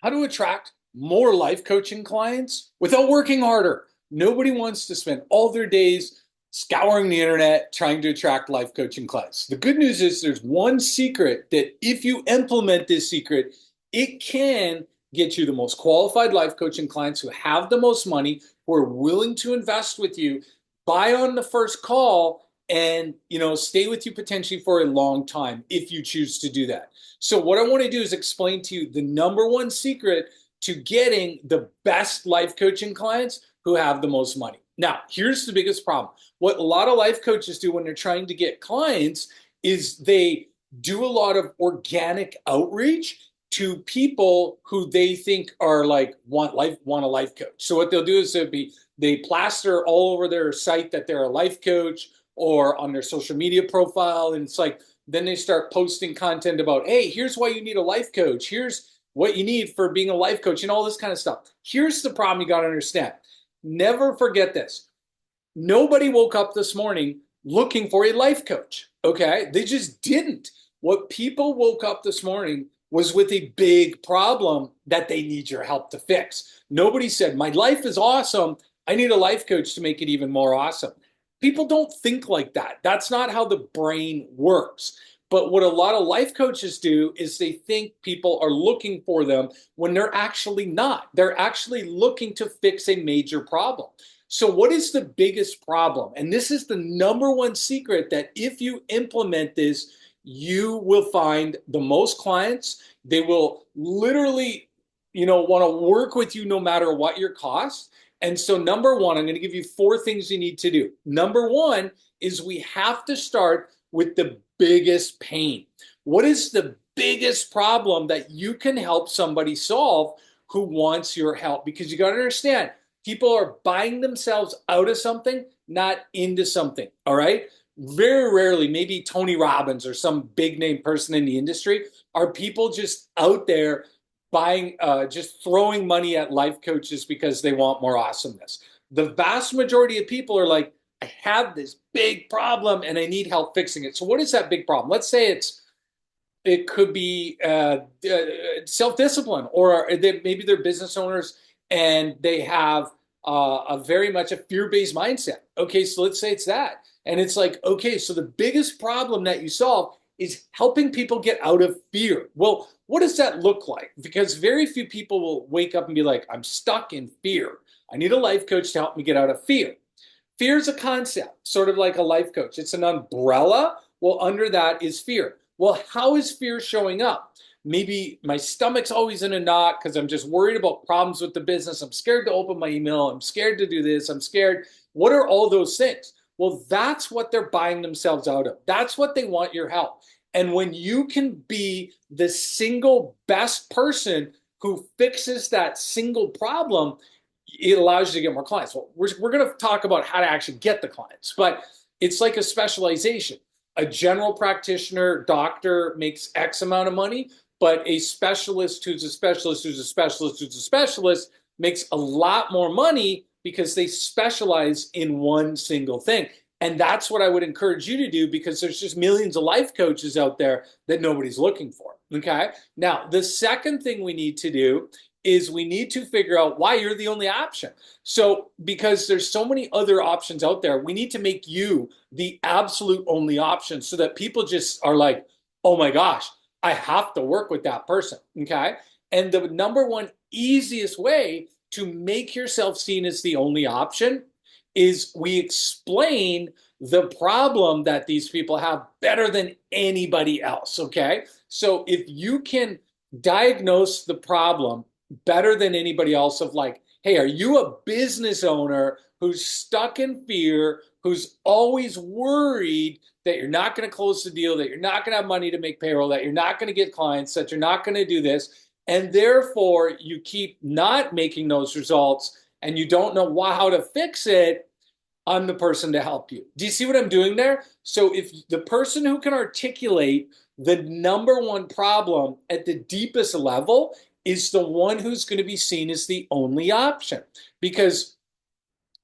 How to attract more life coaching clients without working harder. Nobody wants to spend all their days scouring the internet trying to attract life coaching clients. The good news is there's one secret that if you implement this secret, it can get you the most qualified life coaching clients who have the most money, who are willing to invest with you, buy on the first call, and stay with you potentially for a long time if you choose to do that. So what I want to do is explain to you the number one secret to getting the best life coaching clients who have the most money. Now, here's the biggest problem. What a lot of life coaches do when they're trying to get clients is they do a lot of organic outreach to people who they think are like want a life coach. So what they'll do is they plaster all over their site that they're a life coach or on their social media profile, and it's like then they start posting content about, hey, here's why you need a life coach. Here's what you need for being a life coach and all this kind of stuff. Here's the problem you got to understand. Never forget this. Nobody woke up this morning looking for a life coach. Okay. They just didn't. What people woke up this morning was with a big problem that they need your help to fix. Nobody said, my life is awesome. I need a life coach to make it even more awesome. People don't think like that. That's not how the brain works. But what a lot of life coaches do is they think people are looking for them when they're actually not. They're actually looking to fix a major problem. So, what is the biggest problem? And this is the number one secret that if you implement this, you will find the most clients. They will literally, want to work with you no matter what your cost. And so, number one, I'm going to give you four things you need to do. Number one is we have to start with the biggest pain. What is the biggest problem that you can help somebody solve who wants your help? Because you got to understand, people are buying themselves out of something, not into something. All right. Very rarely, maybe Tony Robbins or some big name person in the industry, are people just out there buying, just throwing money at life coaches because they want more awesomeness. The vast majority of people are like, I have this big problem and I need help fixing it. So what is that big problem? Let's say it could be self-discipline, or maybe they're business owners and they have a very much a fear-based mindset. Okay, so let's say it's that. And it's like, okay, so the biggest problem that you solve is helping people get out of fear. Well, what does that look like? Because very few people will wake up and be like, I'm stuck in fear. I need a life coach to help me get out of fear. Fear is a concept, sort of like a life coach. It's an umbrella. Well, under that is fear. Well, how is fear showing up? Maybe my stomach's always in a knot because I'm just worried about problems with the business. I'm scared to open my email. I'm scared to do this. I'm scared. What are all those things? Well, that's what they're buying themselves out of. That's what they want your help. And when you can be the single best person who fixes that single problem, it allows you to get more clients. Well, we're going to talk about how to actually get the clients, but it's like a specialization. A general practitioner, doctor makes X amount of money, but a specialist who's a specialist who's a specialist who's a specialist makes a lot more money because they specialize in one single thing. And that's what I would encourage you to do, because there's just millions of life coaches out there that nobody's looking for. Okay. Now, the second thing we need to do is we need to figure out why you're the only option. So, because there's so many other options out there, we need to make you the absolute only option so that people just are like, oh my gosh, I have to work with that person. Okay. And the number one easiest way to make yourself seen as the only option is we explain the problem that these people have better than anybody else. Okay. So if you can diagnose the problem better than anybody else, of like, hey, are you a business owner who's stuck in fear, who's always worried that you're not going to close the deal, that you're not going to have money to make payroll, that you're not going to get clients, that you're not going to do this, and therefore you keep not making those results and you don't know how to fix it? I'm the person to help you. Do you see what I'm doing there? So if the person who can articulate the number one problem at the deepest level is the one who's going to be seen as the only option. Because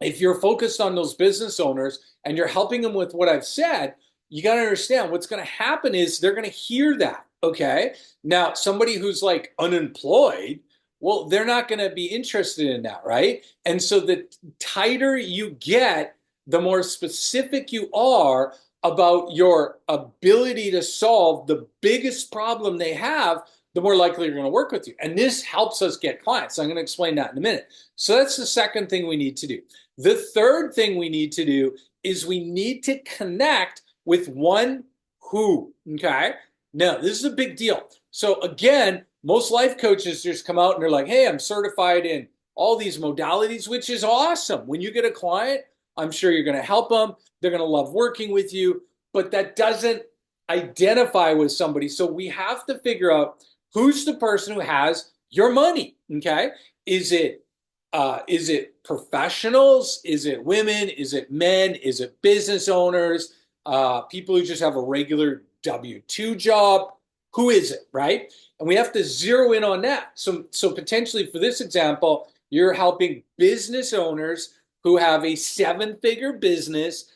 if you're focused on those business owners and you're helping them with what I've said, you got to understand what's going to happen is they're going to hear that. Okay. Now, somebody who's like unemployed Well, they're not going to be interested in that, right? And so the tighter you get, the more specific you are about your ability to solve the biggest problem they have, the more likely you're going to work with you. And this helps us get clients. I'm going to explain that in a minute. So that's the second thing we need to do. The third thing we need to do is we need to connect with one who, okay? Now, this is a big deal. So again, most life coaches just come out and they're like, hey, I'm certified in all these modalities, which is awesome. When you get a client, I'm sure you're going to help them. They're going to love working with you, but that doesn't identify with somebody. So we have to figure out who's the person who has your money, okay? Is it professionals? Is it women? Is it men? Is it business owners? People who just have a regular W-2 job? Who is it, right? And we have to zero in on that. So potentially for this example, you're helping business owners who have a seven-figure business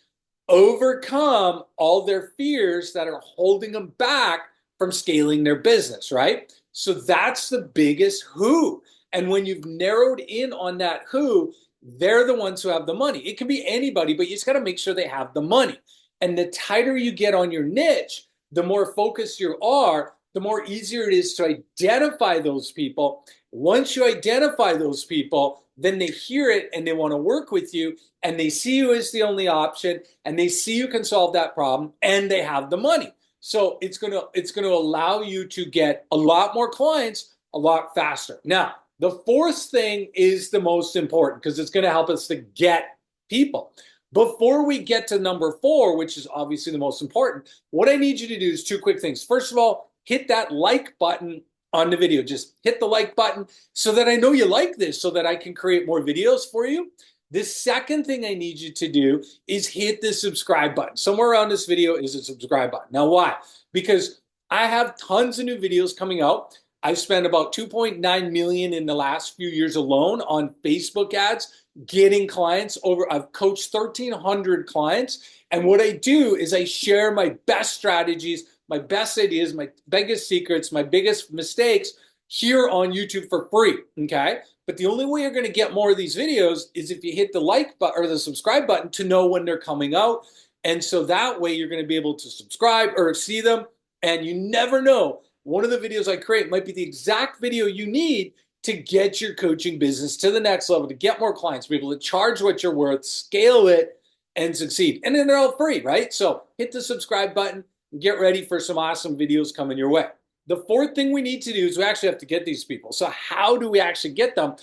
overcome all their fears that are holding them back from scaling their business, right? So that's the biggest who. And when you've narrowed in on that who, they're the ones who have the money. It can be anybody, but you just got to make sure they have the money. And the tighter you get on your niche, the more focused you are, the more easier it is to identify those people. Once you identify those people, then they hear it and they want to work with you, and they see you as the only option, and they see you can solve that problem, and they have the money. So it's going to allow you to get a lot more clients a lot faster. Now, the fourth thing is the most important because it's going to help us to get people. Before we get to number 4, which is obviously the most important, what I need you to do is 2 quick things. First of all, hit that like button on the video. Just hit the like button so that I know you like this, so that I can create more videos for you. The second thing I need you to do is hit the subscribe button. Somewhere around this video is a subscribe button. Now, why? Because I have tons of new videos coming out. I've spent about 2.9 million in the last few years alone on Facebook ads, getting clients over. I've coached 1,300 clients. And what I do is I share my best strategies, my best ideas, my biggest secrets, my biggest mistakes here on YouTube for free, okay? But the only way you're going to get more of these videos is if you hit the like button or the subscribe button to know when they're coming out. And so that way you're going to be able to subscribe or see them. And you never know, one of the videos I create might be the exact video you need to get your coaching business to the next level, to get more clients, be able to charge what you're worth, scale it, and succeed. And then they're all free, right? So hit the subscribe button and get ready for some awesome videos coming your way. The fourth thing we need to do is we actually have to get these people. So how do we actually get them?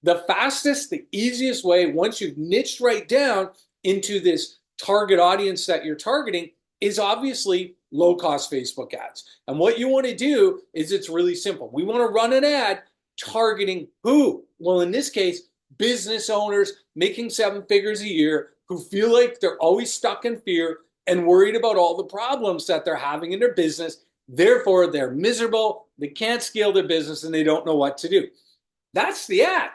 The fastest, the easiest way, once you've niched right down into this target audience that you're targeting, is obviously low-cost Facebook ads. And what you want to do is it's really simple. We want to run an ad targeting who? Well, in this case, business owners making 7 figures a year who feel like they're always stuck in fear and worried about all the problems that they're having in their business. Therefore, they're miserable, they can't scale their business, and they don't know what to do. That's the ad.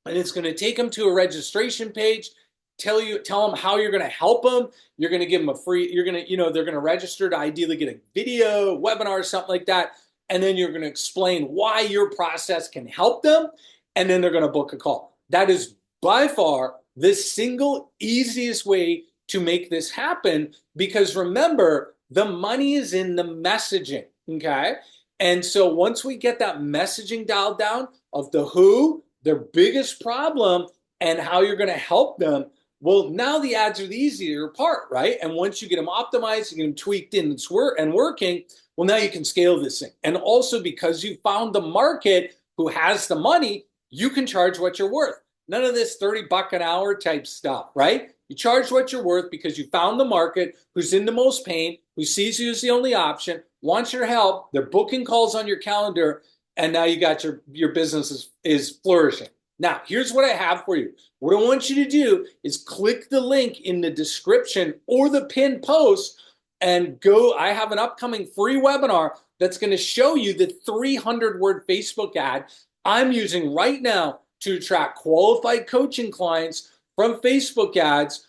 And it's going to take them to a registration page, tell them how you're going to help them. You're going to give them a free, they're going to register to ideally get a video, webinar, something like that. And then you're going to explain why your process can help them. And then they're going to book a call. That is by far the single easiest way to make this happen, because remember, the money is in the messaging, okay? And so once we get that messaging dialed down of the who, their biggest problem, and how you're going to help them, well, now the ads are the easier part, right? And once you get them optimized, you get them tweaked in and working, well, now you can scale this thing. And also because you found the market who has the money, you can charge what you're worth. None of this 30 buck an hour type stuff, right? You charge what you're worth because you found the market who's in the most pain, who sees you as the only option, wants your help, they're booking calls on your calendar, and now you got your business is flourishing. Now, here's what I have for you. What I want you to do is click the link in the description or the pinned post and go. I have an upcoming free webinar that's going to show you the 300-word Facebook ad I'm using right now to attract qualified coaching clients from Facebook ads,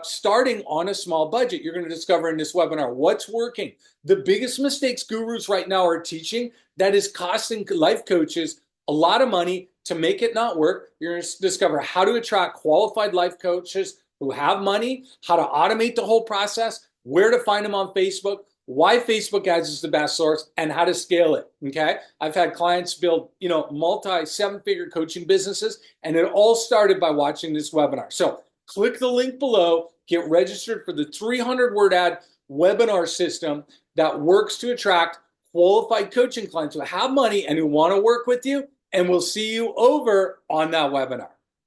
starting on a small budget. You're going to discover in this webinar what's working. The biggest mistakes gurus right now are teaching that is costing life coaches a lot of money to make it not work. You're going to discover how to attract qualified life coaches who have money, how to automate the whole process, where to find them on Facebook, why Facebook ads is the best source, and how to scale it. Okay. I've had clients build, multi 7-figure coaching businesses, and it all started by watching this webinar. So click the link below, get registered for the 300-word ad webinar system that works to attract qualified coaching clients who have money and who want to work with you. And we'll see you over on that webinar.